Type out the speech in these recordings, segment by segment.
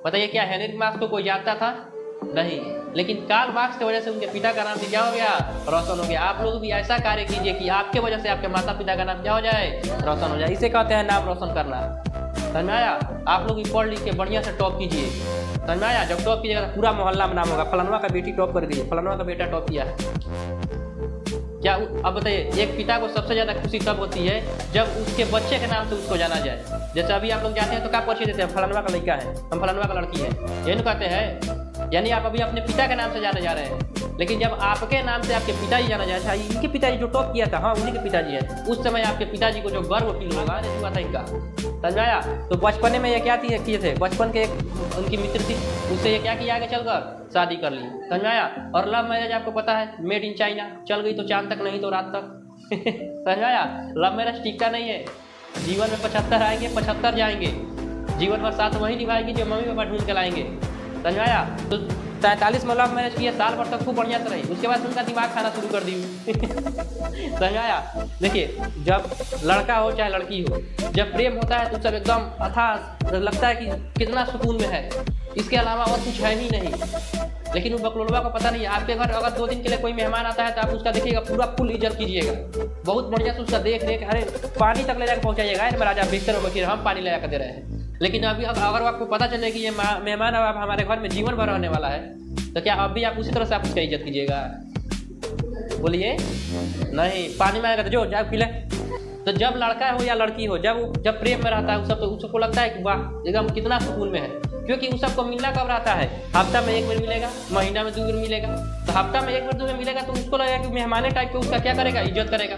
बताइए क्या Henry marks को कोई जानता था? नहीं, लेकिन कार्ल मार्क्स की वजह से उनके पिता का नाम भी क्या हो गया? रोशन हो गया। आप लोग भी ऐसा कार्य कीजिए कि आपके वजह से आपके माता पिता का नाम क्या हो जाए? रोशन हो जाए। इसे कहते हैं नाम रोशन करना। समझ में आया? आप लोग भी पढ़ लिख के बढ़िया से टॉप कीजिए। समझ में आया? जब टॉप कीजिएगा तो पूरा मोहल्ला में नाम होगा, फलानवा का बेटी टॉप कर गई, फलानवा का बेटा टॉप किया है। क्या अब बताइए, एक पिता को सबसे ज़्यादा खुशी तब होती है जब उसके बच्चे के नाम से उसको जाना जाए। जैसे अभी आप लोग जाते हैं तो क्या परिचय देते हैं? फलानवा का लड़का है, हम फलानवा का लड़की है, यही कहते हैं। यानी आप अभी अपने पिता के नाम से जाने जा रहे हैं। लेकिन जब आपके नाम से आपके पिताजी जाना जाए, अच्छा इनके पिताजी जो टॉप किया था, हाँ उन्हीं के पिताजी है, उस समय आपके पिताजी को जो गर्व फील होगा, हुआ था इनका। समझ आया? तो बचपने में ये क्या किए थे? बचपन के एक उनकी मित्र थी, उससे ये क्या किया आगे चलकर? शादी कर ली। समझ आया? और लव मैरिज आपको पता है, मेड इन चाइना, चल गई तो चांद तक, नहीं तो रात तक। समझ आया? लव मैरिज टिकता नहीं है। जीवन में 75 आएंगे, 75 जाएंगे, जीवन भर साथ वही निभाएंगे जो मम्मी पापा ढूंढ के लाएंगे। समझ आया? तो 43 में लव मैरिज किया, साल भर तक खूब बढ़िया से रही, उसके बाद उनका दिमाग खाना शुरू कर दी। समझ आया? देखिए, जब लड़का हो चाहे लड़की हो, जब प्रेम होता है तो सब एकदम अथाह लगता है कि कितना सुकून में है, इसके अलावा और कुछ है ही नहीं। लेकिन वो बकलोलवा को पता नहीं है। आपके घर अगर 2 दिन के लिए कोई मेहमान आता है तो आप उसका देखिएगा, पूरा फुल इज्जत कीजिएगा, बहुत बढ़िया से उसका देख रेख, अरे पानी तक ले जाकर पहुँचाइएगा। अरे महाराज आप बिस्तर में बैठिए, हम पानी ले जाकर दे रहे हैं। लेकिन अभी अगर आपको पता चले कि ये मेहमान अब हमारे घर में जीवन भर रहने वाला है, तो क्या अब भी आप उसी तरह से आप उसका इज्जत कीजिएगा? बोलिए नहीं। पानी मांगेगा तो जो जाओ पी ले। तो जब लड़का हो या लड़की हो, जब प्रेम में रहता है उस सब, तो उसको लगता है कि वाह एकदम कितना सुकून में है, क्योंकि उस सबको मिलना कब रहता है? हफ्ता में 1 बार मिलेगा, महीना में 2 बार मिलेगा। तो हफ्ता में 1 बार 2 बार मिलेगा तो उसको लगेगा कि मेहमाने टाइप के उसका क्या करेगा? इज्जत करेगा।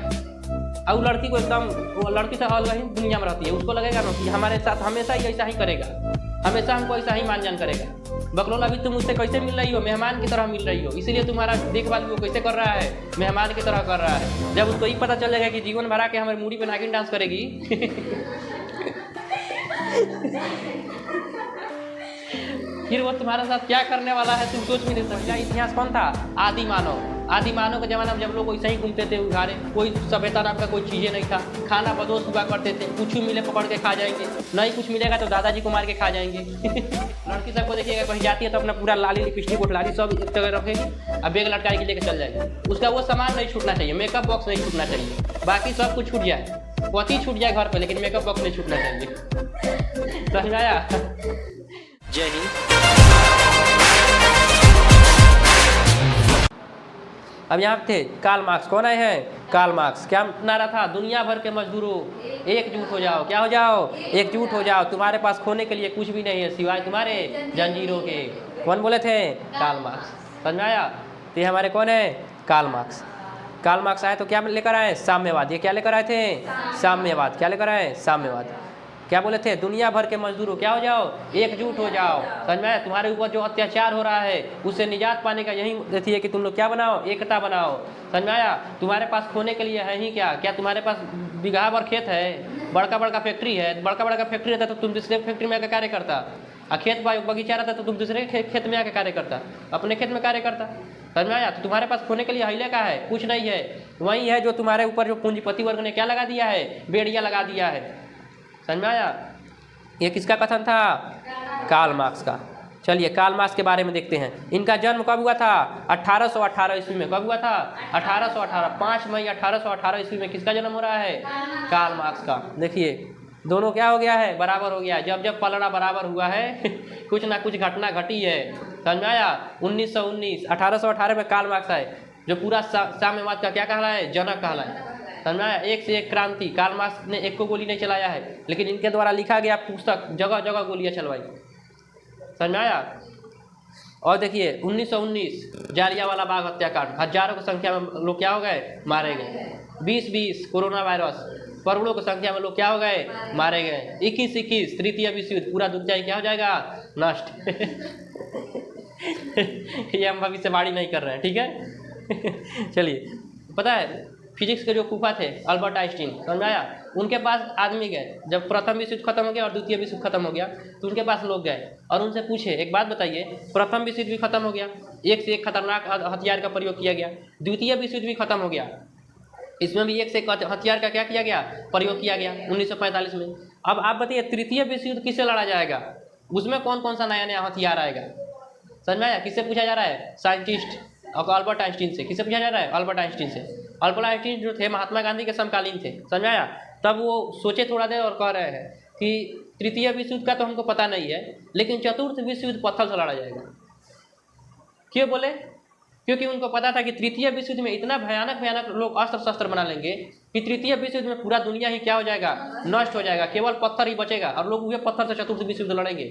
और लड़की को एकदम, वो लड़की तो अलग ही दुनिया में रहती है, उसको लगेगा ना कि हमारे साथ हमेशा ही ऐसा ही करेगा, हमेशा हमको ऐसा ही मान जान करेगा। बकलोल अभी तुम उससे कैसे मिल रही हो? मेहमान की तरह मिल रही हो, इसीलिए तुम्हारा देखभाल वो कैसे कर रहा है? मेहमान की तरह कर रहा है। जब उसको ये पता चल जाएगा कि जीवन भर के हमारे मूडी पे नागिन डांस करेगी फिर वो तुम्हारे साथ क्या करने वाला है तुम सोच भी नहीं सकते। इतिहास कौन था? आदि मानव। आदि मानव के ज़माने में जब लोग ऐसे ही घूमते थे उघारे, कोई सभ्यता नाम का कोई चीज़ें नहीं था, खाना बदोश हुआ करते थे, कुछ मिले पकड़ के खा जाएंगे, नहीं कुछ मिलेगा तो दादाजी को मार के खा जाएंगे। लड़की सबको देखिएगा कहीं जाती है तो अपना पूरा लाली लिपस्टिक उठलाली सब एक जगह रखेगी, अब बेग लटका के लेकर चल जाएगी। उसका वो सामान नहीं छूटना चाहिए, मेकअप बॉक्स नहीं छूटना चाहिए, बाकी सब कुछ छूट जाए, पति छूट जाए घर पर, लेकिन मेकअप बॉक्स नहीं छूटना चाहिए। समझ में आया? जय हिंद। अब यहाँ थे कार्ल मार्क्स। कौन आए हैं? Karl Marx. क्या नारा था? दुनिया भर के मजदूरों एकजुट हो जाओ। क्या हो जाओ? एकजुट हो जाओ। तुम्हारे पास खोने के लिए कुछ भी नहीं है सिवाय तुम्हारे जंजीरों के। कौन बोले थे? Karl Marx. समझ में आया? तो ये हमारे कौन है? Karl Marx. कार्ल मार्क्स आए तो क्या लेकर आए? साम्यवाद। ये क्या लेकर आए थे? साम्यवाद। क्या लेकर आए? साम्यवाद। क्या बोले थे? दुनिया भर के मजदूरों क्या हो जाओ? एकजुट हो जाओ। समझ में आया? तुम्हारे ऊपर जो अत्याचार हो रहा है उससे निजात पाने का यही रहती है कि तुम लोग क्या बनाओ? एकता बनाओ। समझ में आया? तुम्हारे पास खोने के लिए है ही क्या? क्या तुम्हारे पास बीघा भर खेत है? बड़का बड़का फैक्ट्री है? बड़का फैक्ट्री रहता तो तुम दूसरे फैक्ट्री में आकर कार्य करता, और खेत बगीचा रहता तो तुम दूसरे खेत में आकर कार्य करता, अपने खेत में कार्य करता। समझ में आया? तो तुम्हारे पास खोने के लिए हिले का है? कुछ नहीं है। वही है जो तुम्हारे ऊपर जो पूंजीपति वर्ग ने क्या लगा दिया है? बेड़िया लगा दिया है। समझ में आया? ये किसका कथन था? कार्ल मार्क्स का। चलिए कार्ल मार्क्स के बारे में देखते हैं। इनका जन्म कब हुआ था? 1818 ईस्वी में। कब हुआ था? 1818। 5 मई 1818 ईस्वी में किसका जन्म हो रहा है? कार्ल मार्क्स का। देखिए दोनों क्या हो गया है? बराबर हो गया है। जब जब पलड़ा बराबर हुआ है कुछ ना कुछ घटना घटी है। समझ में आया? 1919 1818 में कार्ल मार्क्स आए, जो पूरा साम्यवाद का क्या कहला है? जनक कहला है। समझ में आया? एक से एक क्रांति। कार्ल मार्क्स ने एक को गोली नहीं चलाया है, लेकिन इनके द्वारा लिखा गया पुस्तक जगह जगह गोलियां चलवाई। समझ में आया? और देखिए 1919 जालियांवाला बाग हत्याकांड, हजारों की संख्या में लोग क्या हो गए? मारे गए। 2020 कोरोना वायरस, करोड़ों की संख्या में लोग क्या हो गए? मारे गए। 21 तृतीय विश्व युद्ध, पूरा दुनिया क्या हो जाएगा? नष्ट। ये हम भविष्यवाणी नहीं कर रहे हैं, ठीक है? चलिए, पता है फिजिक्स के जो फूफा थे अल्बर्ट आइंस्टीन, समझ आया? उनके पास आदमी गए, जब प्रथम विश्व युद्ध खत्म हो गया और द्वितीय विश्व युद्ध खत्म हो गया तो उनके पास लोग गए और उनसे पूछे, एक बात बताइए, प्रथम विश्व युद्ध भी खत्म हो गया, एक से एक खतरनाक हथियार का प्रयोग किया गया, द्वितीय विश्व युद्ध भी खत्म हो गया, इसमें भी एक से एक हथियार का क्या किया गया? प्रयोग किया गया 1945 में। अब आप बताइए तृतीय विश्व युद्ध किससे लड़ा जाएगा? उसमें कौन कौन सा नया नया हथियार आएगा, समझ में आया? किससे पूछा जा रहा है? साइंटिस्ट और अल्बर्ट आइंस्टीन से। किससे पूछा जा रहा है? अल्बर्ट आइंस्टीन से। अल्बर्ट आइंस्टीन जो थे महात्मा गांधी के समकालीन थे, समझ में आया? तब वो सोचे थोड़ा देर और कह रहे हैं कि तृतीय विश्व युद्ध का तो हमको पता नहीं है, लेकिन चतुर्थ विश्व युद्ध पत्थर से लड़ा जाएगा। क्यों बोले? क्योंकि उनको पता था कि तृतीय विश्व युद्ध में इतना भयानक भयानक लोग अस्त्र शस्त्र बना लेंगे कि तृतीय विश्व युद्ध में पूरा दुनिया ही क्या हो जाएगा? नष्ट हो जाएगा, केवल पत्थर ही बचेगा और लोग वही पत्थर से चतुर्थ विश्व युद्ध लड़ेंगे,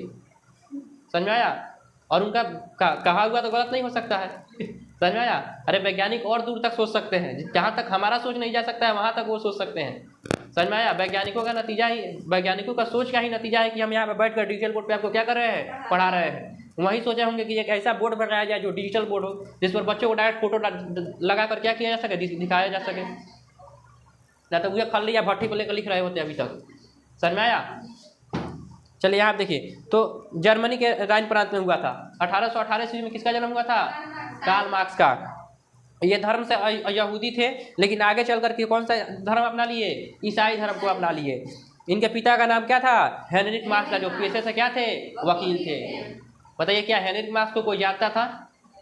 समझ में आया? और उनका कहा हुआ तो गलत नहीं हो सकता है, समझ में आया? अरे वैज्ञानिक और दूर तक सोच सकते हैं, जहाँ तक हमारा सोच नहीं जा सकता है वहाँ तक वो सोच सकते हैं, समझ में आया? वैज्ञानिकों का नतीजा ही, वैज्ञानिकों का सोच का ही नतीजा है कि हम यहाँ पे बैठकर डिजिटल बोर्ड पे आपको क्या कर रहे हैं? पढ़ा रहे हैं। वही सोचे होंगे कि एक ऐसा बोर्ड बनाया जाए जो डिजिटल बोर्ड हो, जिस पर बच्चों को डायरेक्ट फोटो लगा कर क्या किया जा सके? दिखाया जा सके। ना तो वह खल्ली या भट्टी को लेकर लिख रहे होते अभी तक, समझ में आया? चलिए यहाँ देखिए, तो जर्मनी के राइन प्रांत में हुआ था 1818 ईस्वी में। किसका जन्म हुआ था? कार्ल मार्क्स का। ये धर्म से यहूदी थे, लेकिन आगे चल करके कौन सा धर्म अपना लिए? ईसाई धर्म को अपना लिए। इनके पिता का नाम क्या था? हेनरिक मार्क्स का, जो पेशे से क्या थे? वकील थे। बताइए क्या हेनरिक मार्क्स को कोई जानता था?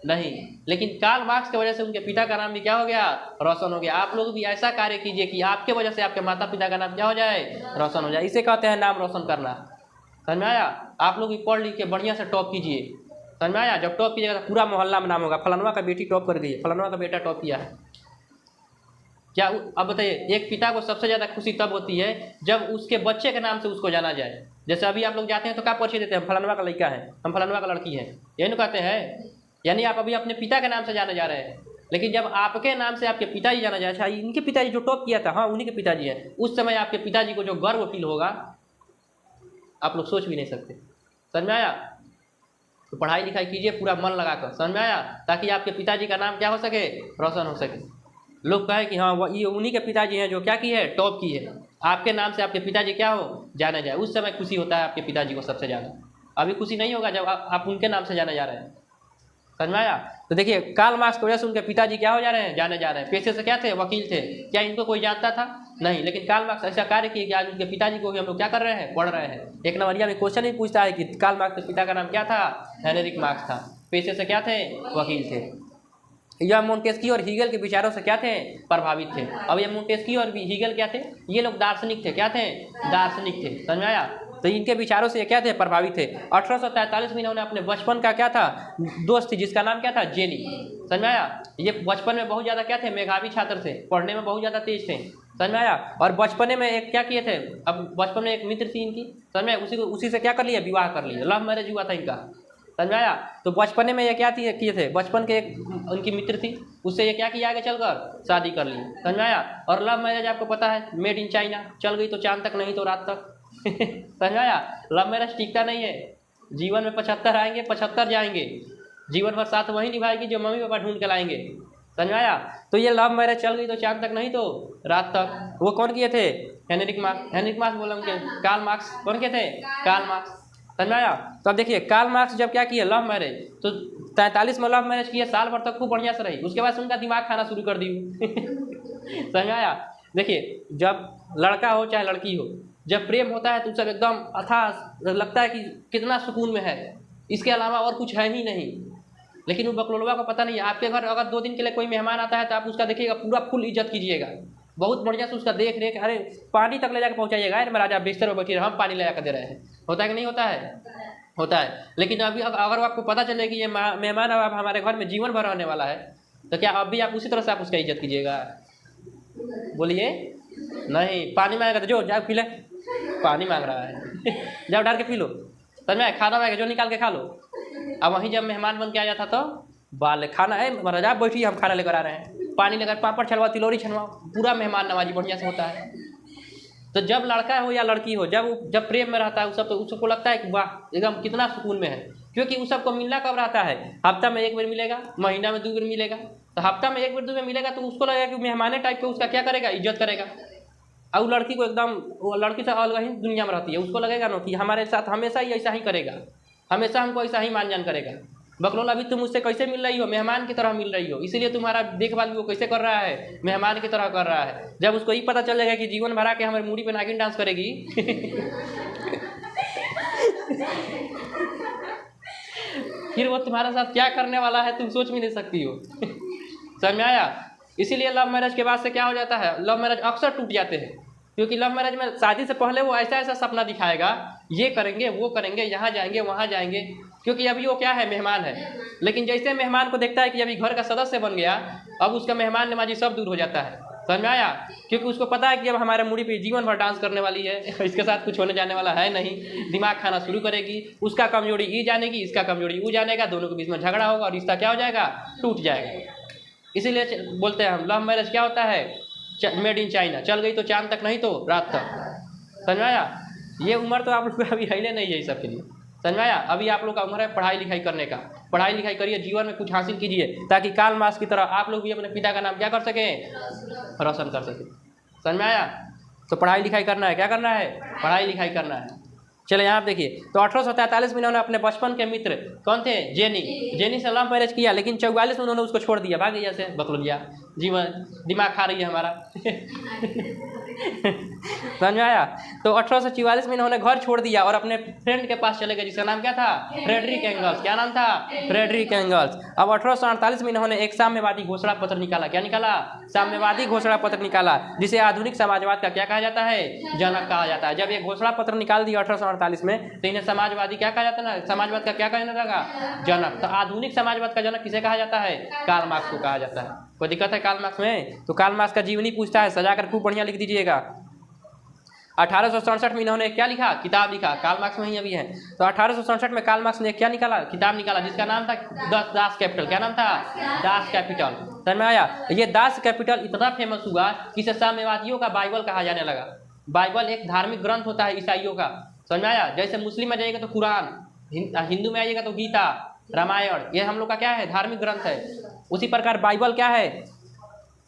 नहीं, लेकिन कार्ल मार्क्स की वजह से उनके पिता का नाम भी क्या हो गया? रोशन हो गया। आप लोग भी ऐसा कार्य कीजिए कि आपके वजह से आपके माता पिता का नाम क्या हो जाए? रोशन हो जाए। इसे कहते हैं नाम रोशन करना, समझ में आया? आप लोग भी पढ़ लिख के बढ़िया से टॉप कीजिए, समझ में आया? जब टॉप कीजिएगा तो पूरा मोहल्ला में नाम होगा, फलानवा का बेटी टॉप कर गई है, फलानवा का बेटा टॉप किया है। क्या अब बताइए, एक पिता को सबसे ज़्यादा खुशी तब होती है जब उसके बच्चे के नाम से उसको जाना जाए। जैसे अभी आप लोग जाते हैं तो क्या परिचय देते हैं? फलानवा का लड़का है, हम फलानवा का लड़की है, यही ना कहते हैं? यानी आप अभी अपने पिता के नाम से जाने जा रहे हैं। लेकिन जब आपके नाम से आपके पिताजी जाना जाए, अच्छा इनके पिताजी जो टॉप किया था, हाँ उन्हीं के पिताजी हैं, उस समय आपके पिताजी को जो गर्व फील होगा आप लोग सोच भी नहीं सकते, समझ में आया? तो पढ़ाई लिखाई कीजिए पूरा मन लगाकर, समझ में आया? ताकि आपके पिताजी का नाम क्या हो सके? रोशन हो सके। लोग कहे कि हाँ ये उन्हीं के पिताजी हैं जो क्या की है? टॉप की है। आपके नाम से आपके पिताजी क्या हो? जाना जाए। उस समय खुशी होता है आपके पिताजी को सबसे ज़्यादा। अभी खुशी नहीं होगा जब आप उनके नाम से जाने जा रहे हैं, समझ में आया? तो देखिए कार्ल मार्क्स की वजह से उनके पिताजी क्या हो जा रहे हैं? जाने जा रहे हैं। पेशे से क्या थे? वकील थे। क्या इनको कोई जानता था? नहीं, लेकिन कार्ल मार्क्स ऐसा कार्य किए कि आज उनके पिताजी को भी हम लोग क्या कर रहे हैं? पढ़ रहे हैं। एक नंबरिया में क्वेश्चन ही पूछता है कि कार्ल मार्क्स के पिता का नाम क्या था? हेनरिक मार्क्स था। पेशे से क्या थे? वकील थे। यह मोंटेस्क्यू और हीगल के विचारों से क्या थे? प्रभावित थे। अब ये मोंटेस्क्यू और हीगल क्या थे? ये लोग दार्शनिक थे। क्या थे? दार्शनिक थे, समझ में आया? तो इनके विचारों से क्या थे? प्रभावित थे। 1843 में इन्होंने अपने बचपन का क्या था? दोस्त थी जिसका नाम क्या था? जेनी, समझ में आया? ये बचपन में बहुत ज़्यादा क्या थे? मेधावी छात्र थे, पढ़ने में बहुत ज़्यादा तेज थे, समझ में आया? और बचपने में एक क्या किए थे? अब बचपन में एक मित्र थी इनकी, समझ में? उसी से क्या कर लिया? विवाह कर लिया। लव मैरिज हुआ था इनका, समझ में आया? तो बचपने में ये क्या किए थे? बचपन के एक उनकी मित्र थी, उससे ये क्या किया? आगे चलकर शादी कर ली, समझ में आया? और लव मैरिज आपको पता है, मेड इन चाइना। चल गई तो चांद तक, नहीं तो रात तक, समझ में आया? लव मैरिज टिकता नहीं है। जीवन में 75 आएंगे, 75 जाएंगे। जीवन भर साथ वही निभाएगी जो मम्मी पापा ढूंढ के लाएंगे, समझ में आया? तो ये लव मैरिज चल गई तो चांद तक, नहीं तो रात तक। वो कौन किए थे? Heinrich marks. हेनरिक मार्क्स बोला उनके, कार्ल मार्क्स कौन किए थे? कार्ल मार्क्स, समझ में आया? तो अब देखिए कार्ल मार्क्स जब क्या किए? लव मैरिज, तो 43 में लव मैरिज किए, साल भर तक खूब बढ़िया से रही। उसके बाद उनका दिमाग खाना शुरू कर दी, समझ में आया? देखिए जब लड़का हो चाहे लड़की हो, जब प्रेम होता है तो सब एकदम अथाह लगता है कि कितना सुकून में है, इसके अलावा और कुछ है ही नहीं। लेकिन वो बकलोलवा को पता नहीं है। आपके घर अगर 2 दिन के लिए कोई मेहमान आता है तो आप उसका देखिएगा, पूरा फुल इज्जत कीजिएगा, बहुत बढ़िया से उसका देख रेख, अरे पानी तक ले जाकर पहुँचाइएगा। अरे महाराज आप बिस्तर पर बैठिए, हम पानी ले जाकर दे रहे हैं। होता है कि नहीं होता है? होता है। लेकिन अभी अगर आपको पता चले कि ये मेहमान अब हमारे घर में जीवन भर रहने वाला है, तो क्या अब भी आप उसी तरह से आप उसका इज्जत कीजिएगा? बोलिए नहीं। पानी मांगेगा तो जो जाओ पी ले, पानी मांग रहा है जाओ डाल के पी लो, समझ में? खाना मांगे जो निकाल के खा लो। अब वहीं जब मेहमान बन के आ जाता तो बाल खाना है महाराज आप बैठिए, हम खाना लेकर आ रहे हैं, पानी लेकर, पापड़ छलवा, तिलौरी छनवा, पूरा मेहमान नवाजी बढ़िया से होता है। तो जब लड़का हो या लड़की हो, जब प्रेम में रहता है उस सब, तो उसको लगता है कि वाह एकदम कितना सुकून में है। क्योंकि उस सबको मिलना कब रहता है? हफ्ता में 1 बार मिलेगा, महीना में 2 बार मिलेगा। तो हफ्ता में 1 बार 2 बार मिलेगा तो उसको लगेगा कि मेहमाने टाइप के उसका क्या करेगा? इज्जत करेगा। और लड़की को एकदम, वो लड़की से अलग ही दुनिया में रहती है, उसको लगेगा ना कि हमारे साथ हमेशा ही ऐसा ही करेगा, हमेशा हमको ऐसा ही मान जान करेगा। बकलोल अभी तुम मुझसे कैसे मिल रही हो? मेहमान की तरह मिल रही हो, इसीलिए तुम्हारा देखभाल भी वो कैसे कर रहा है? मेहमान की तरह कर रहा है। जब उसको ही पता चल जाएगा कि जीवन भर के हमारे मूडी पे नागिन डांस करेगी फिर वो तुम्हारे साथ क्या करने वाला है तुम सोच भी नहीं सकती हो। समझ में आया? इसीलिए लव मैरिज के बाद से क्या हो जाता है, लव मैरिज अक्सर टूट जाते हैं, क्योंकि लव मैरिज में शादी से पहले वो ऐसा ऐसा सपना दिखाएगा, ये करेंगे वो करेंगे, यहाँ जाएंगे वहाँ जाएंगे, क्योंकि अभी वो क्या है, मेहमान है। लेकिन जैसे मेहमान को देखता है कि अभी घर का सदस्य बन गया, अब उसका मेहमान नमाजी सब दूर हो जाता है। समझ में आया? क्योंकि उसको पता है कि अब हमारे मुड़ी पे जीवन भर डांस करने वाली है, इसके साथ कुछ होने जाने वाला है नहीं, दिमाग खाना शुरू करेगी, उसका कमजोरी ये जानेगी, इसका कमजोरी वो जानेगा, दोनों के बीच में झगड़ा होगा और रिश्ता क्या हो जाएगा, टूट जाएगा। इसीलिए बोलते हैं हम लव मैरिज क्या होता है, मेड इन चाइना, चल गई तो चांद तक नहीं तो रात तक। समझ में आया? ये उम्र तो आप लोग को अभी है नहीं है ये सब के लिए। समझ में आया? अभी आप लोग का उम्र है पढ़ाई लिखाई करने का, पढ़ाई लिखाई करिए, जीवन में कुछ हासिल कीजिए, ताकि काल मास की तरह आप लोग भी अपने पिता का नाम क्या कर सकें, रोशन कर सकें। समझ में आया? तो पढ़ाई लिखाई करना है, क्या करना है, पढ़ाई लिखाई करना है। चले यहाँ देखिए, तो 1843 में इन्होंने अपने बचपन के मित्र कौन थे, जेनी से लव मैरिज किया, लेकिन 44 में उन्होंने उसको छोड़ दिया, भाग गया से बकलोलिया, जीवन दिमाग खा रही है हमारा। समझ में आया? तो 1844 में इन्होंने घर छोड़ दिया और अपने फ्रेंड के पास चले गए, जिसका नाम क्या था, फ्रेडरिक एंगल्स। क्या नाम था, फ्रेडरिक एंगल्स। अब 1848 में इन्होंने एक साम्यवादी घोषणा पत्र निकाला। क्या निकाला, साम्यवादी घोषणा पत्र निकाला, जिसे आधुनिक समाजवाद का क्या कहा जाता है, जनक कहा जाता है। जब ये घोषणा पत्र निकाल दिया 1848 में, तो इन्हें समाजवादी क्या कहा जाता है ना, समाजवाद का क्या कहने लगा, जनक। तो आधुनिक समाजवाद का जनक किसे कहा जाता है, कार्ल मार्क्स को कहा जाता है। कोई दिक्कत है कार्ल मार्क्स में? तो कार्ल मार्क्स का जीवनी पूछता है, सजाकर खूब बढ़िया लिख दीजिएगा। 1867 में इन्होंने क्या लिखा, किताब लिखा, कार्ल मार्क्स में ही अभी है। तो 1867 में कार्ल मार्क्स ने क्या निकाला, किताब निकाला, जिसका नाम था दास कैपिटल। क्या नाम था, दास कैपिटल। समझ में आया? ये दास कैपिटल इतना फेमस हुआ कि इसे साम्यवादियों का बाइबल कहा जाने लगा। बाइबल एक धार्मिक ग्रंथ होता है ईसाइयों का। समझ में आया? जैसे मुस्लिम में जाइएगा तो कुरान, हिंदू में आइएगा तो गीता, रामायण, ये हम लोग का क्या है, धार्मिक ग्रंथ है। उसी प्रकार बाइबल क्या है,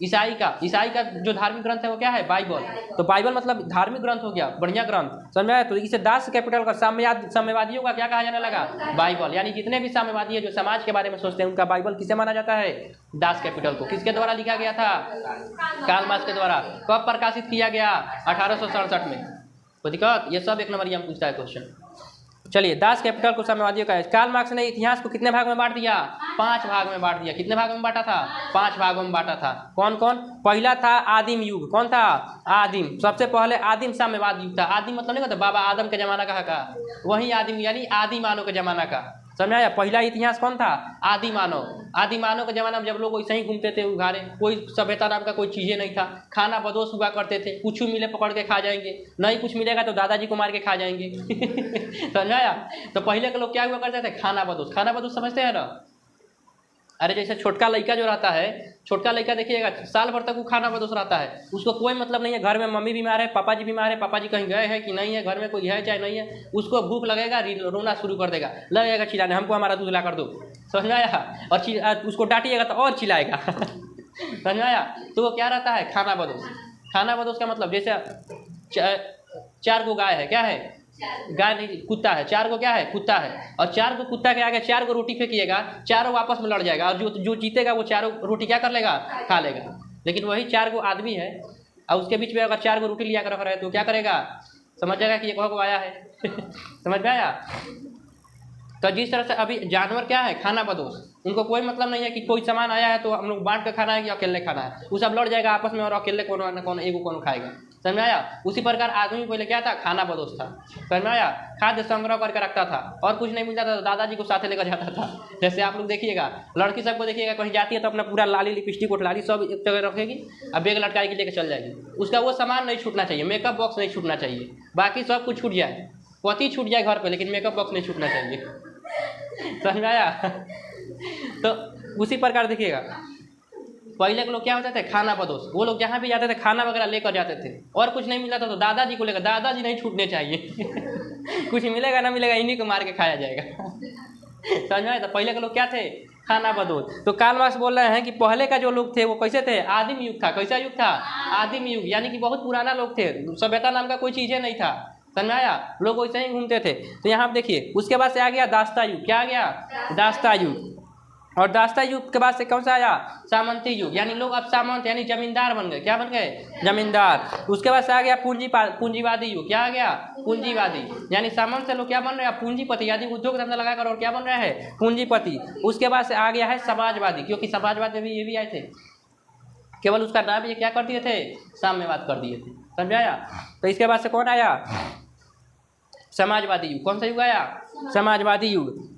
ईसाई का जो धार्मिक ग्रंथ है वो क्या है, बाइबल। तो बाइबल मतलब धार्मिक ग्रंथ हो गया, बढ़िया ग्रंथ। समझ में आया? तो इसे दास कैपिटल का साम्यवादियों का क्या कहा जाने लगा, बाइबल। यानी जितने भी साम्यवादी है जो समाज के बारे में सोचते हैं, उनका बाइबल किसे माना जाता है, दास कैपिटल को। किसके द्वारा लिखा गया था, कार्ल मार्क्स के द्वारा। कब प्रकाशित किया गया, 1867 में। कोई दिक्कत? ये सब एक नंबर हम पूछता है क्वेश्चन। चलिए, दास कैपिटल को साम्यवादियों का है। कार्ल मार्क्स ने इतिहास को कितने भाग में बांट दिया, 5 भाग में बांट दिया। कितने भाग में बांटा था, 5 भागों में बांटा था। कौन कौन? पहला था आदिम युग। कौन था, आदिम। सबसे पहले आदिम साम्यवाद युग था। आदिम मतलब नहीं होता बाबा आदम के जमाना का, वही आदिम यानी आदि मानव के जमाना का। समझ आया? पहला इतिहास कौन था, आदि मानव। आदि मानव के जमाना में जब लोग वैसे ही घूमते थे उघारे, कोई सभ्यता नाम का कोई चीज़ें नहीं था, खाना बदोश हुआ करते थे, कुछ मिले पकड़ के खा जाएंगे, नहीं कुछ मिलेगा तो दादाजी को मार के खा जाएंगे। समझ आया? तो पहले के लोग क्या हुआ करते थे, खाना बदोश। खाना बदोश समझते हैं ना? अरे जैसे छोटका लड़का जो रहता है, छोटका लड़का देखिएगा साल भर तक वो खाना बदोश रहता है, उसको कोई मतलब नहीं है घर में मम्मी बीमार है, पापा जी बीमार है, पापा जी कहीं गए हैं कि नहीं है, घर में कोई है चाहे नहीं है, उसको भूख लगेगा, रोना शुरू कर देगा, लगेगा चिल्लाने, हमको हमारा दूध ला कर दो। समझ में आया? और उसको डांटिएगा तो और चिल्लाएगा। समझ में आया? तो वो क्या रहता है, खाना बदोश। खाना बदोश का मतलब जैसे 4 गो गाय है, क्या है, गाय नहीं, कुत्ता है। 4 को क्या है, कुत्ता है। और 4 को कुत्ता के आगे 4 को रोटी फेंकिएगा, चारों आपस में लड़ जाएगा, और जो जीतेगा वो 4 रोटी क्या कर लेगा, खा लेगा। लेकिन वही 4 को आदमी है और उसके बीच में अगर 4 को रोटी लिया कर रख रहा है तो क्या करेगा, समझ जाएगा कि ये कहाँ को आया है। समझ में आया? तो जिस तरह से अभी जानवर क्या है, खाना बदोश। उनको कोई मतलब नहीं है कि कोई सामान आया है तो हम लोग बांट कर खाना है कि अकेले खाना है, वो सब लड़ जाएगा आपस में और अकेले कौन ना कौन एगो कौन खाएगा। समझ में आया? उसी प्रकार आदमी पहले क्या था, खाना बदोश था। समझ में आया? खाद्य संग्रह करके रखता था, और कुछ नहीं मिलता था तो दादाजी को साथ लेकर जाता था। जैसे आप लोग देखिएगा, लड़की सबको देखिएगा कहीं जाती है तो अपना पूरा लाली लिपस्टिक उठलाली सब एक जगह रखेगी, अब बैग लटकाएगी लेकर चल जाएगी। उसका वो सामान नहीं छूटना चाहिए, मेकअप बॉक्स नहीं छूटना चाहिए, बाकी सब कुछ छूट जाए, पति छूट जाए घर पर, लेकिन मेकअप बॉक्स नहीं छूटना चाहिए। समझ में आया? तो उसी प्रकार देखिएगा पहले के लोग क्या होते थे, खाना बदोश। वो लोग जहाँ भी जाते थे खाना वगैरह लेकर जाते थे, और कुछ नहीं मिलता था तो दादाजी को लेकर, दादाजी नहीं छूटने चाहिए। कुछ मिलेगा ना मिलेगा इन्हीं को मार के खाया जाएगा। समझ में आया? तो पहले के लोग क्या थे, खाना बदोश। तो कार्ल मार्क्स बोल रहे हैं कि पहले का जो लोग थे वो कैसे थे, आदिम युग था। कैसा युग था, आदिम युग, यानी कि बहुत पुराना लोग थे, सभ्यता नाम का कोई चीज़ें नहीं था। समझ में आया? लोग वैसे ही घूमते थे। तो यहाँ आप देखिए, उसके बाद से आ गया दास्ता युग। क्या आ गया, दास्ता युग। और दास्ता युग के बाद से कौन सा आया? सामंती युग, यानी लोग अब सामंत यानी जमींदार बन गए। क्या बन गए? जमींदार। उसके बाद से आ गया पूंजीवादी युग। क्या आ गया? पूंजीवादी, यानी सामंत से लोग क्या बन रहे हैं? पूंजीपति, यानी उद्योग धंधा लगाकर और क्या बन रहे हैं? पूंजीपति। उसके बाद से आ गया है समाजवादी, क्योंकि समाजवाद में भी ये भी आए थे, केवल उसका नाम ये क्या कर दिए थे? साम्यवाद कर दिए थे। समझाया? तो इसके बाद से कौन आया? समाजवादी युग। कौन सा युग आया? समाजवादी युग।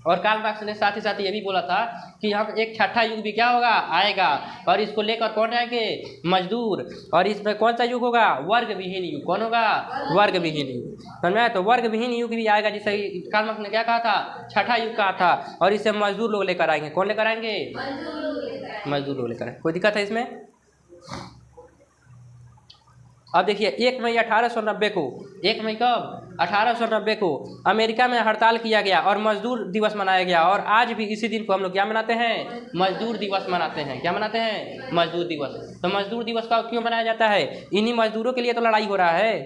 और कार्ल मार्क्स ने साथ ही साथ ये भी बोला था कि हम एक छठा युग भी क्या होगा? आएगा, और इसको लेकर कौन आएंगे? मजदूर। और इसमें कौन सा युग होगा? वर्ग विहीन युग। कौन होगा? वर्ग विहीन युग। समझा? तो वर्ग विहीन युग भी आएगा, जिसे कार्ल मार्क्स ने क्या कहा था? छठा युग कहा था। और इसे मजदूर लोग लेकर आएंगे। कौन लेकर आएंगे? मजदूर लोग लेकर आएंगे। कोई दिक्कत है इसमें? अब देखिए 1 मई 1890 को, 1 मई कब? 1890 को अमेरिका में हड़ताल किया गया और मजदूर दिवस मनाया गया। और आज भी इसी दिन को हम लोग क्या मनाते हैं? मजदूर दिवस मनाते हैं। क्या मनाते हैं? मजदूर दिवस। तो मजदूर दिवस का क्यों मनाया जाता है? इन्हीं मजदूरों के लिए तो लड़ाई हो रहा है।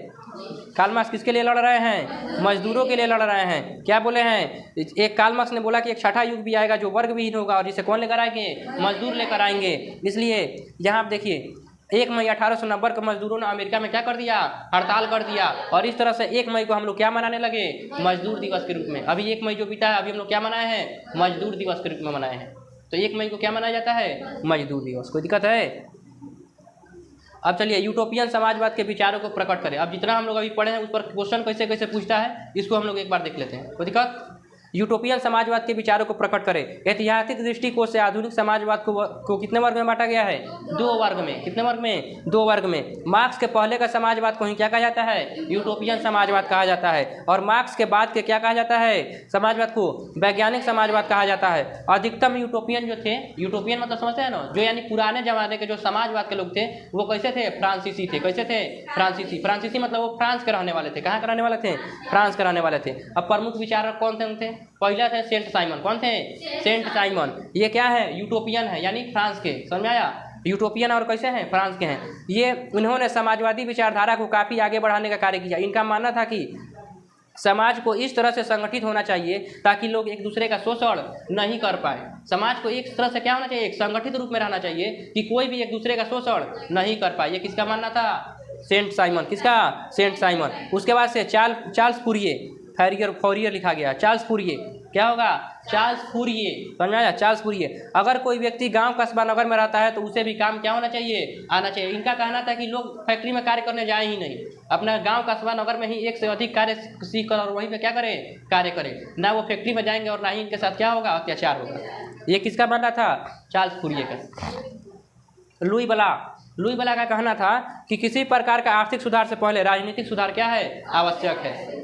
कार्ल मार्क्स किसके लिए लड़ रहे हैं? मजदूरों के लिए लड़ रहे हैं। क्या बोले हैं? एक कार्ल मार्क्स ने बोला कि एक छठा युग भी आएगा जो वर्ग विहीन होगा, और जिसे कौन लेकर आएंगे? मजदूर लेकर आएंगे। इसलिए यहाँ आप देखिए 1 मई 1890 को मजदूरों ने अमेरिका में क्या कर दिया? हड़ताल कर दिया। और इस तरह से 1 मई को हम लोग क्या मनाने लगे? मजदूर दिवस के रूप में। अभी 1 मई जो बीता है, अभी हम लोग क्या मनाए हैं? मजदूर दिवस के रूप में मनाए हैं। तो 1 मई को क्या मनाया जाता है? मजदूर दिवस। कोई दिक्कत है? अब चलिए यूटोपियन समाजवाद के विचारों को प्रकट करें। अब जितना हम लोग अभी पढ़े हैं उस पर क्वेश्चन कैसे कैसे पूछता है, इसको हम लोग एक बार देख लेते हैं। कोई दिक्कत? यूटोपियन समाजवाद के विचारों को प्रकट करें। ऐतिहासिक दृष्टिकोण से आधुनिक समाजवाद को कितने वर्ग में बांटा गया है? 2 वर्ग में। कितने वर्ग में? 2 वर्ग में। मार्क्स के पहले का समाजवाद को ही क्या कहा जाता है? यूटोपियन समाजवाद कहा जाता है। और मार्क्स के बाद के क्या कहा जाता है? समाजवाद को वैज्ञानिक समाजवाद कहा जाता है। अधिकतम यूटोपियन जो थे, यूटोपियन मतलब समझते हैं ना, जो यानी पुराने जमाने के जो समाजवाद के लोग थे वो कैसे थे? फ्रांसीसी थे। कैसे थे? फ्रांसीसी। फ्रांसीसी मतलब वो फ्रांस के रहने वाले थे। कहाँ के रहने वाले थे? फ्रांस के रहने वाले थे। अब प्रमुख विचारक कौन थे उनके? पहला थे सेंट साइमन। कौन थे? Saint Simon. ये क्या है? यूटोपियन है, यानी फ्रांस के। समझ में आया? यूटोपियन और कैसे हैं? फ्रांस के हैं। ये उन्होंने समाजवादी विचारधारा को काफ़ी आगे बढ़ाने का कार्य किया। इनका मानना था कि समाज को इस तरह से संगठित होना चाहिए ताकि लोग एक दूसरे का शोषण नहीं कर पाए। समाज को एक तरह से क्या होना चाहिए? एक संगठित रूप में रहना चाहिए कि कोई भी एक दूसरे का शोषण नहीं कर पाए। ये किसका मानना था? Saint Simon. किसका? Saint Simon. उसके बाद से चार्ल्स फूरिये, फॉरियर लिखा गया। चार्ल्स फूरिये क्या होगा? Charles Fourier. समझ में आया? Charles Fourier. अगर कोई व्यक्ति गांव कस्बा नगर में रहता है तो उसे भी काम क्या होना चाहिए? आना चाहिए। इनका कहना था कि लोग फैक्ट्री में कार्य करने जाए ही नहीं, अपना गांव कस्बा नगर में ही एक से अधिक कार्य सीख कर और वहीं पे क्या करें? कार्य करें। ना वो फैक्ट्री में जाएंगे और ना ही इनके साथ क्या होगा? अत्याचार होगा। ये किसका मानना था? चार्ल्स फूरिये का। लुई बला का कहना था कि किसी प्रकार का आर्थिक सुधार से पहले राजनीतिक सुधार क्या है? आवश्यक है।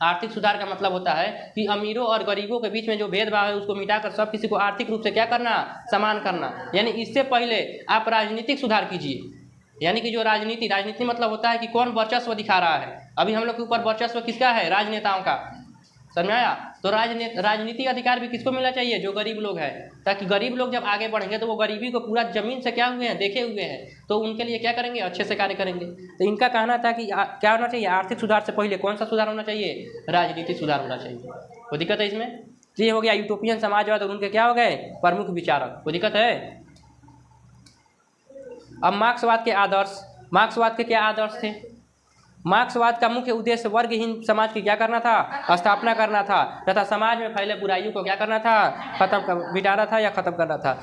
आर्थिक सुधार का मतलब होता है कि अमीरों और गरीबों के बीच में जो भेदभाव है उसको मिटाकर सब किसी को आर्थिक रूप से क्या करना? समान करना। यानी इससे पहले आप राजनीतिक सुधार कीजिए। यानी कि जो राजनीति मतलब होता है कि कौन वर्चस्व दिखा रहा है। अभी हम लोग के ऊपर वर्चस्व किसका है? राजनेताओं का। समझ में आया? तो राजनीतिक अधिकार भी किसको मिलना चाहिए? जो गरीब लोग हैं, ताकि गरीब लोग जब आगे बढ़ेंगे तो वो गरीबी को पूरा जमीन से क्या हुए हैं? देखे हुए हैं, तो उनके लिए क्या करेंगे? अच्छे से कार्य करेंगे। तो इनका कहना था कि क्या होना चाहिए? आर्थिक सुधार से पहले कौन सा सुधार होना चाहिए? राजनीतिक सुधार होना चाहिए। कोई दिक्कत है इसमें? ये हो गया यूटोपियन समाजवाद और उनके क्या हो गए? प्रमुख विचारक। कोई दिक्कत है? अब मार्क्सवाद के आदर्श। मार्क्सवाद के क्या आदर्श थे? मार्क्सवाद का मुख्य उद्देश्य वर्गहीन समाज की क्या करना था? स्थापना करना था, तथा समाज में फैले बुराइयों को क्या करना था? मिटाना था या खत्म करना था।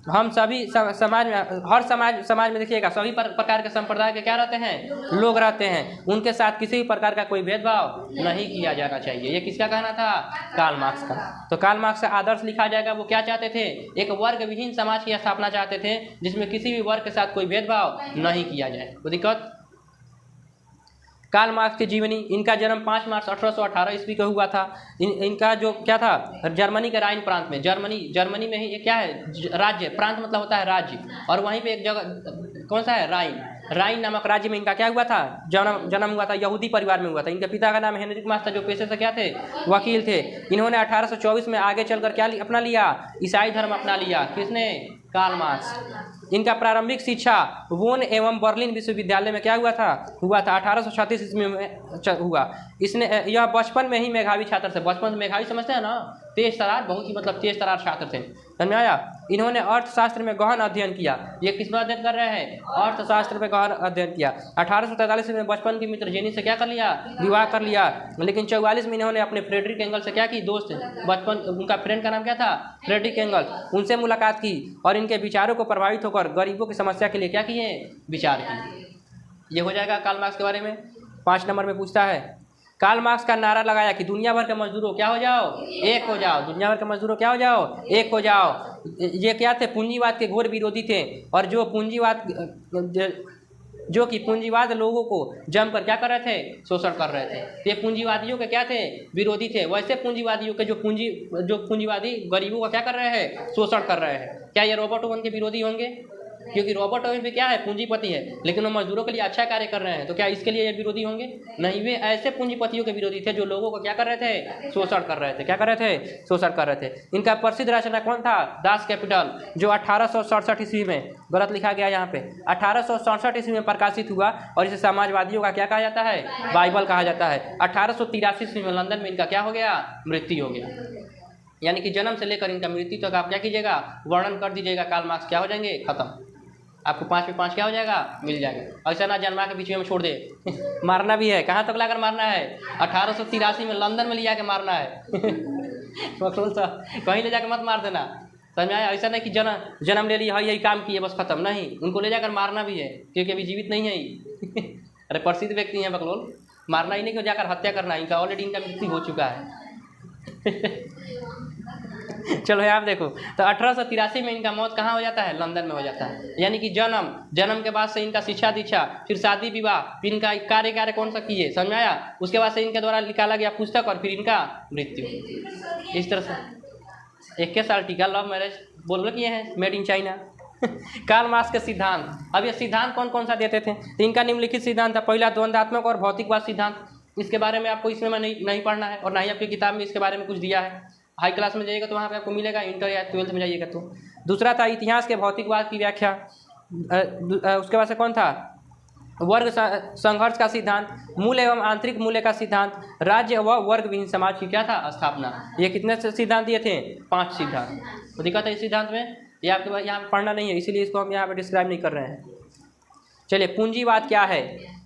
हम सभी समाज में, हर समाज में देखिएगा सभी प्रकार के संप्रदाय के क्या रहते हैं? लोग रहते हैं। उनके साथ किसी भी प्रकार का कोई भेदभाव नहीं किया जाना चाहिए। ये किसका कहना था? कार्ल मार्क्स का। तो कार्ल मार्क्स का आदर्श लिखा जाएगा। वो क्या चाहते थे? एक वर्ग विहीन समाज की स्थापना चाहते थे जिसमें किसी भी वर्ग के साथ कोई भेदभाव नहीं किया जाए। कोई दिक्कत? कार्ल मार्क्स की जीवनी। इनका जन्म 5 मार्च 1818 ईस्वी को हुआ था। इनका जो क्या था? जर्मनी के राइन प्रांत में, जर्मनी में ही एक क्या है? राज्य। प्रांत मतलब होता है राज्य। और वहीं पे एक जगह कौन सा है? राइन नामक राज्य में इनका क्या हुआ था? जन्म हुआ था। यहूदी परिवार में हुआ था। इनके पिता का नाम हेनरिक मास था, जो पेशे से क्या थे? वकील थे। इन्होंने 1824 में आगे चलकर क्या अपना लिया? ईसाई धर्म अपना लिया। किसने? Karl Marx. इनका प्रारंभिक शिक्षा वोन एवं बर्लिन विश्वविद्यालय में क्या हुआ था 1836 ईस्वी में हुआ। इसने यह बचपन में ही मेधावी छात्र थे। बचपन में मेधावी समझते हैं ना, तेज तरार, बहुत ही मतलब तेज तरार छात्र थे, समझ में आया। इन्होंने अर्थशास्त्र में गहन अध्ययन किया। ये किसमें अध्ययन कर रहे हैं, अर्थशास्त्र में गहन अध्ययन किया। 1843 में बचपन की मित्र जेनी से क्या कर लिया, विवाह कर लिया। लेकिन 44 में इन्होंने अपने फ्रेडरिक एंगल से क्या की, दोस्त बचपन, उनका फ्रेंड का नाम क्या था, फ्रेडरिक एंगल, उनसे मुलाकात की और इनके विचारों को प्रभावित होकर गरीबों की समस्या के लिए क्या किए, विचार किए। ये हो जाएगा कार्ल मार्क्स के बारे में। 5 नंबर में पूछता है, कार्ल मार्क्स का नारा लगाया कि दुनिया भर के मजदूरों क्या हो जाओ, एक हो जाओ। दुनिया भर के मजदूरों क्या हो जाओ, एक हो जाओ। ये क्या थे, पूंजीवाद के घोर विरोधी थे। और जो कि पूंजीवाद लोगों को जमकर क्या कर रहे थे, शोषण कर रहे थे। ये पूंजीवादियों के क्या थे, विरोधी थे। वैसे पूंजीवादियों के जो पूंजीवादी गरीबों का क्या कर रहे हैं, शोषण कर रहे हैं। क्या ये रॉबर्ट ओवन के विरोधी होंगे, क्योंकि रॉबर्ट ओवन भी क्या है, पूंजीपति है, लेकिन वो मजदूरों के लिए अच्छा कार्य कर रहे हैं, तो क्या इसके लिए ये विरोधी होंगे, नहीं। वे ऐसे पूंजीपतियों के विरोधी थे जो लोगों को क्या कर रहे थे, शोषण कर रहे थे। क्या कर रहे थे, शोषण कर रहे थे। इनका प्रसिद्ध रचना कौन था, दास कैपिटल, जो 1867 ईस्वी में, गलत लिखा गया यहाँ पे, 1867 ईस्वी में प्रकाशित हुआ और इसे समाजवादियों का क्या कहा जाता है, बाइबल कहा जाता है। 1883 ईस्वी में लंदन में इनका क्या हो गया, मृत्यु हो गया। यानी कि जन्म से लेकर इनका मृत्यु तक आप क्या कीजिएगा, वर्णन कर दीजिएगा। कार्ल मार्क्स क्या हो जाएंगे, खत्म। आपको 5 में 5 क्या हो जाएगा, मिल जाएगा। ऐसा ना जन्मा के बीच में छोड़ दे मारना भी है, कहाँ तक लाकर मारना है, 1883 में लंदन में ले जाकर मारना है मखलूल साहब, कहीं ले जाकर मत मार देना, समझ में आया। ऐसा नहीं कि जन्म ले लिया, यही काम किए बस खत्म, नहीं, उनको ले जाकर मारना भी है, क्योंकि अभी जीवित नहीं है अरे प्रसिद्ध व्यक्ति हैं बकलोल, मारना ही नहीं कि जाकर हत्या करना, इनका ऑलरेडी इनका मृत्यु हो चुका है चलो यहाँ देखो, तो 1883 में इनका मौत कहाँ हो जाता है, लंदन में हो जाता है। यानी कि जन्म के बाद से इनका शिक्षा दीक्षा, फिर शादी विवाह, फिर इनका कार्य कौन सा किए, समझ में आया। उसके बाद से इनके द्वारा निकाला गया पुस्तक और फिर इनका मृत्यु। इस तरह से 21 साल टीका, लव मैरिज बोल किए हैं, made in China Karl Marx के सिद्धांत। अब ये सिद्धांत कौन कौन सा देते थे, तो इनका निम्नलिखित सिद्धांत था। पहला, द्वंद्वात्मक और भौतिकवाद सिद्धांत। इसके बारे में आपको इसमें नहीं पढ़ना है और ना ही आपकी किताब में इसके बारे में कुछ दिया है। हाई क्लास में जाइएगा तो वहाँ पे आपको मिलेगा, इंटर या 12th में जाइएगा तो। दूसरा था इतिहास के भौतिकवाद की व्याख्या। उसके बाद से कौन था, वर्ग संघर्ष का सिद्धांत, मूल एवं आंतरिक मूल्य का सिद्धांत, राज्य व वर्ग विहीन समाज की क्या था, स्थापना। ये कितने सिद्धांत दिए थे, 5 सिद्धांत। तो दिक्कत है इस सिद्धांत में, ये आपके पास यहाँ पढ़ना नहीं है, इसीलिए इसको हम यहाँ पे डिस्क्राइब नहीं कर रहे हैं। चलिए, पूंजीवाद क्या है,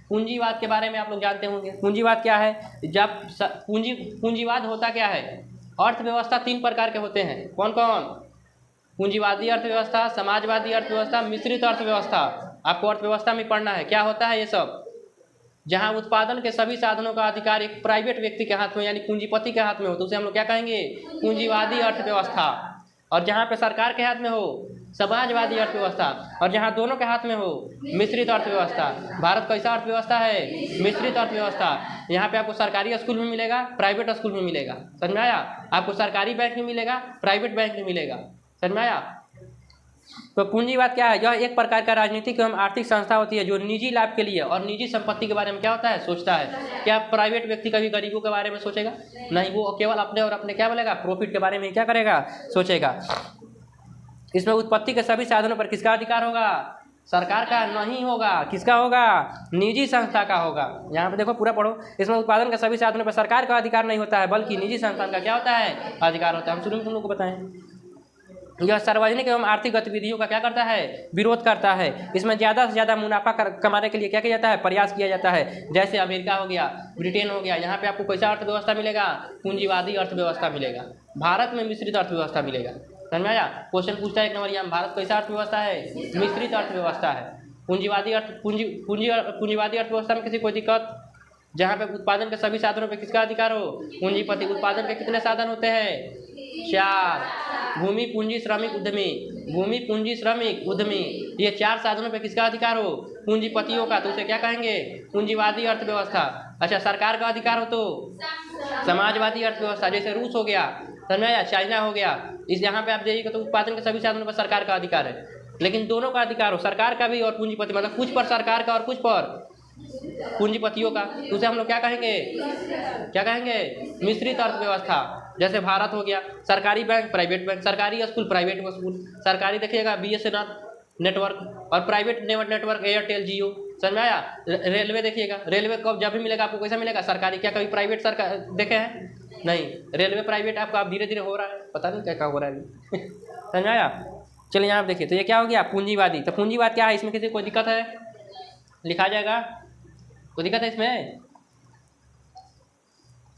पूंजीवाद के बारे में आप लोग जानते होंगे। पूंजीवाद क्या है, जब पूंजीवाद होता क्या है, अर्थव्यवस्था 3 प्रकार के होते हैं। कौन कौन, पूंजीवादी अर्थव्यवस्था, समाजवादी अर्थव्यवस्था, मिश्रित अर्थव्यवस्था। आपको अर्थव्यवस्था में पढ़ना है क्या होता है ये सब, जहां उत्पादन के सभी साधनों का अधिकार एक प्राइवेट व्यक्ति के हाथ में यानी पूंजीपति के हाथ में हो तो उसे हम लोग क्या कहेंगे, पूंजीवादी अर्थव्यवस्था। और जहाँ पे सरकार के हाथ में हो, समाजवादी अर्थव्यवस्था। और जहाँ दोनों के हाथ में हो, मिश्रित अर्थव्यवस्था। भारत कैसा अर्थव्यवस्था है, मिश्रित अर्थव्यवस्था। यहाँ पे आपको सरकारी स्कूल में मिलेगा, प्राइवेट स्कूल में मिलेगा, समझ में आया। आपको सरकारी बैंक में मिलेगा, प्राइवेट बैंक में मिलेगा, समझ में आया। तो पूंजीवाद क्या है, यह एक प्रकार का राजनीतिक एवं आर्थिक संस्था होती है जो निजी लाभ के लिए और निजी संपत्ति के बारे में क्या होता है, सोचता है। क्या प्राइवेट व्यक्ति कभी गरीबों के बारे में सोचेगा, नहीं, वो केवल अपने और अपने क्या बोलेगा, प्रॉफिट के बारे में क्या करेगा, सोचेगा। इसमें उत्पत्ति के सभी साधनों पर किसका अधिकार होगा, सरकार का नहीं होगा, किसका होगा, निजी संस्था का होगा। यहाँ पे देखो पूरा पढ़ो, इसमें उत्पादन के सभी साधनों पर सरकार का अधिकार नहीं होता है बल्कि निजी संस्थान का क्या होता है, अधिकार होता है। हम शुरू में तुम लोग को बताएं, यह सार्वजनिक एवं आर्थिक गतिविधियों का क्या करता है, विरोध करता है। इसमें ज़्यादा से ज़्यादा मुनाफा कमाने के लिए क्या किया जाता है, प्रयास किया जाता है। जैसे अमेरिका हो गया, ब्रिटेन हो गया, यहाँ पे आपको कैसा अर्थव्यवस्था मिलेगा, पूंजीवादी अर्थव्यवस्था मिलेगा। भारत में मिश्रित अर्थव्यवस्था मिलेगा, समझ में आया। क्वेश्चन पूछता है 1 नंबर, यहाँ भारत कैसा अर्थव्यवस्था है, मिश्रित अर्थव्यवस्था है। पूंजीवादी अर्थव्यवस्था में किसी कोई दिक्कत, जहाँ पे उत्पादन के सभी साधनों पे किसका अधिकार हो, पूंजीपति। उत्पादन के कितने साधन होते हैं, 4, भूमि पूंजी श्रमिक उद्यमी, भूमि पूंजी श्रमिक उद्यमी। ये 4 साधनों पे किसका अधिकार हो, पूंजीपतियों का, तो उसे क्या कहेंगे, पूंजीवादी अर्थव्यवस्था। अच्छा, सरकार का अधिकार हो तो समाजवादी अर्थव्यवस्था, जैसे रूस हो गया, समझ में आया, चाइना हो गया। इस यहाँ पे आप देखिएगा तो उत्पादन के सभी साधनों पर सरकार का अधिकार है, लेकिन दोनों का अधिकार हो, सरकार का भी और पूंजीपति, मतलब कुछ पर सरकार का और कुछ पर पूंजीपतियों का, तो उसे हम लोग क्या कहेंगे, मिश्रित अर्थव्यवस्था। जैसे भारत हो गया, सरकारी बैंक प्राइवेट बैंक, सरकारी स्कूल प्राइवेट स्कूल, सरकारी देखिएगा BSNL नेटवर्क और प्राइवेट नेटवर्क एयरटेल जियो, समझ में आया। रेलवे देखिएगा, रेलवे कब जब भी मिलेगा आपको कैसा मिलेगा, सरकारी। क्या कभी प्राइवेट सरकार देखे हैं? नहीं, रेलवे प्राइवेट आपका अब धीरे धीरे हो रहा है, पता नहीं क्या क्या हो रहा है अभी समझ में आया। चलिए यहाँ देखिए, तो ये क्या हो गया, पूंजीवादी। तो पूंजीवाद क्या है, इसमें किसी कोई दिक्कत है? लिखा जाएगा, कोई दिक्कत है इसमें?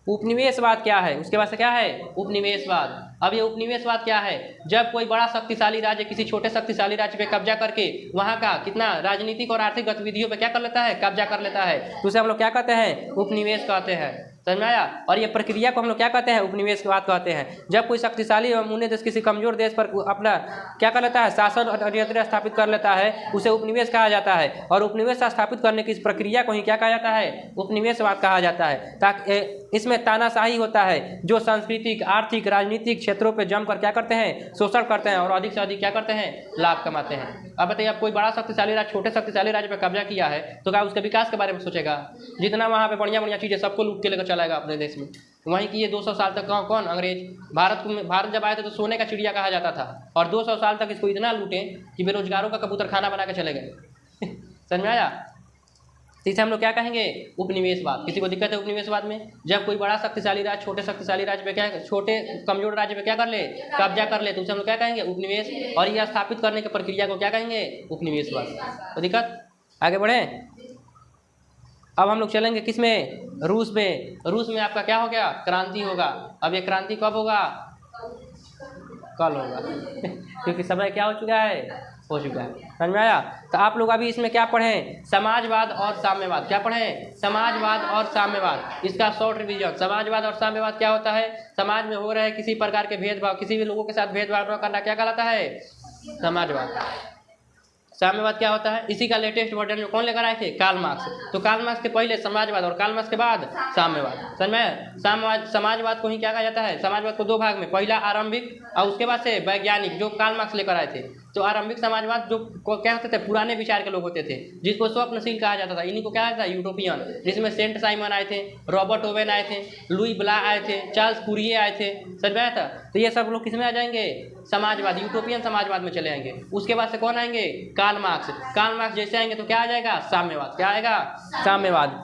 उपनिवेशवाद क्या है, उसके बाद से क्या है, उपनिवेशवाद। अब ये उपनिवेशवाद क्या है, जब कोई बड़ा शक्तिशाली राज्य किसी छोटे शक्तिशाली राज्य पे कब्जा करके वहाँ का कितना राजनीतिक और आर्थिक गतिविधियों पे क्या कर लेता है, कब्जा कर लेता है, तो उसे हम लोग क्या कहते हैं, उपनिवेश कहते हैं, समझ में आया। और ये प्रक्रिया को हम लोग क्या कहते हैं, उपनिवेशवाद कहते हैं। जब कोई शक्तिशाली एवं उन्नत देश किसी कमजोर देश पर अपना क्या कर लेता है, शासन और नियंत्रण स्थापित कर लेता है, उसे उपनिवेश कहा जाता है। और उपनिवेश स्थापित करने की इस प्रक्रिया को ही क्या कहा जाता है, उपनिवेशवाद कहा जाता है। ताकि इसमें तानाशाही होता है, जो सांस्कृतिक, आर्थिक, राजनीतिक क्षेत्रों पे जमकर क्या करते हैं, शोषण करते हैं और अधिक से अधिक क्या करते हैं, लाभ कमाते हैं। अब बताइए, आप कोई बड़ा शक्तिशाली राज्य छोटे शक्तिशाली राज्य पे कब्जा किया है तो क्या उसके विकास के बारे में सोचेगा? जितना वहाँ पे बढ़िया बढ़िया चीज़ें सबको लूट के लेकर चलाएगा अपने देश में। वहीं की ये 200 साल तक कौन अंग्रेज भारत जब आए थे तो सोने का चिड़िया कहा जाता था, और 200 साल तक इसको इतना लूटे कि बेरोजगारों का कबूतर खाना बना के चले गए समझ में आया। तो इसे हम लोग क्या कहेंगे, उपनिवेशवाद। किसी को दिक्कत है उपनिवेशवाद में? जब कोई बड़ा शक्तिशाली राज्य छोटे शक्तिशाली राज्य पे क्या, छोटे कमजोर राज्य पे क्या कर ले, कब्जा कर ले, तो उसे हम लोग क्या कहेंगे, उपनिवेश। और यह स्थापित करने की प्रक्रिया को क्या कहेंगे, उपनिवेशवाद। तो दिक्कत, आगे बढ़े। अब हम लोग चलेंगे किस में, रूस में। रूस में आपका क्या हो गया, क्रांति होगा। अब ये क्रांति कब होगा, कल होगा क्योंकि समय क्या हो चुका है, हो चुका है, समझ में आया। तो आप लोग अभी इसमें क्या पढ़ें, समाजवाद और साम्यवाद। क्या पढ़ें, समाजवाद और साम्यवाद। इसका शॉर्ट रिवीजन, समाजवाद और साम्यवाद क्या होता है, समाज में हो रहे किसी प्रकार के भेदभाव, किसी भी लोगों के साथ भेदभाव न करना क्या कहलाता है, समाजवाद। साम्यवाद क्या होता है, इसी का लेटेस्ट वर्जन में कौन लेकर आए थे, कार्ल मार्क्स। तो कार्ल मार्क्स के पहले समाजवाद और कार्ल मार्क्स के बाद साम्यवाद, समझ में। समाजवाद को ही क्या कहा जाता है, समाजवाद को दो भाग में, पहला आरंभिक और उसके बाद से वैज्ञानिक, जो कार्ल मार्क्स लेकर आए थे। तो आरंभिक समाजवाद जो क्या होते थे, पुराने विचार के लोग होते थे, जिसको स्वप्नशील कहा जाता था, इन्हीं को क्या था, यूटोपियन, जिसमें सेंट साइमन आए थे, रॉबर्ट ओवेन आए थे, लुई ब्ला आए थे, चार्ल्स फूरिये आए थे, समझ में आया था। तो ये सब लोग किस में आ जाएंगे, समाजवाद, यूटोपियन समाजवाद में चले आएंगे। उसके बाद से कौन आएंगे, कार्ल मार्क्स। कार्ल मार्क्स जैसे आएंगे तो क्या आ जाएगा, साम्यवाद। क्या आएगा, साम्यवाद।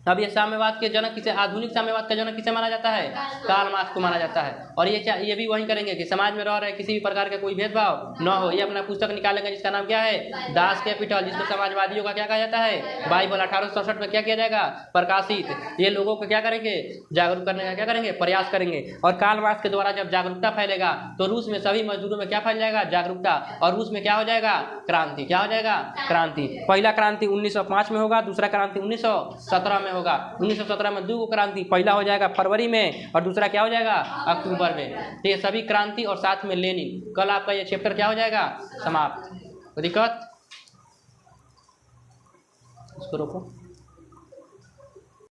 अब ये साम्यवाद के जनक किसे, आधुनिक साम्यवाद का जनक किसे माना जाता है, कार्ल मार्क्स को माना जाता है। और ये भी वही करेंगे कि समाज में रह रहे किसी भी प्रकार का कोई भेदभाव न हो। ये अपना पुस्तक निकालेंगे जिसका नाम क्या है, दास कैपिटल, जिसको समाजवादियों का क्या कहा जाता है, बाइबल। 1867 में क्या किया जाएगा, प्रकाशित। ये लोगों को क्या करेंगे, जागरूक करने का क्या करेंगे, प्रयास करेंगे। और कार्ल मार्क्स के द्वारा जब जागरूकता फैलेगा तो रूस में सभी मजदूरों में क्या फैल जाएगा, जागरूकता। और रूस में क्या हो जाएगा, क्रांति। क्या हो जाएगा, क्रांति। पहला क्रांति 1905 में होगा, दूसरा क्रांति 1917 में होगा। 1917 में दो क्रांति, पहला हो जाएगा फरवरी में और दूसरा क्या हो जाएगा, अक्टूबर में। तो ये सभी क्रांति और साथ में लेनिन। कल आपका ये चैप्टर क्या हो जाएगा, समाप्त। कोई दिक्कत, इसको रोको।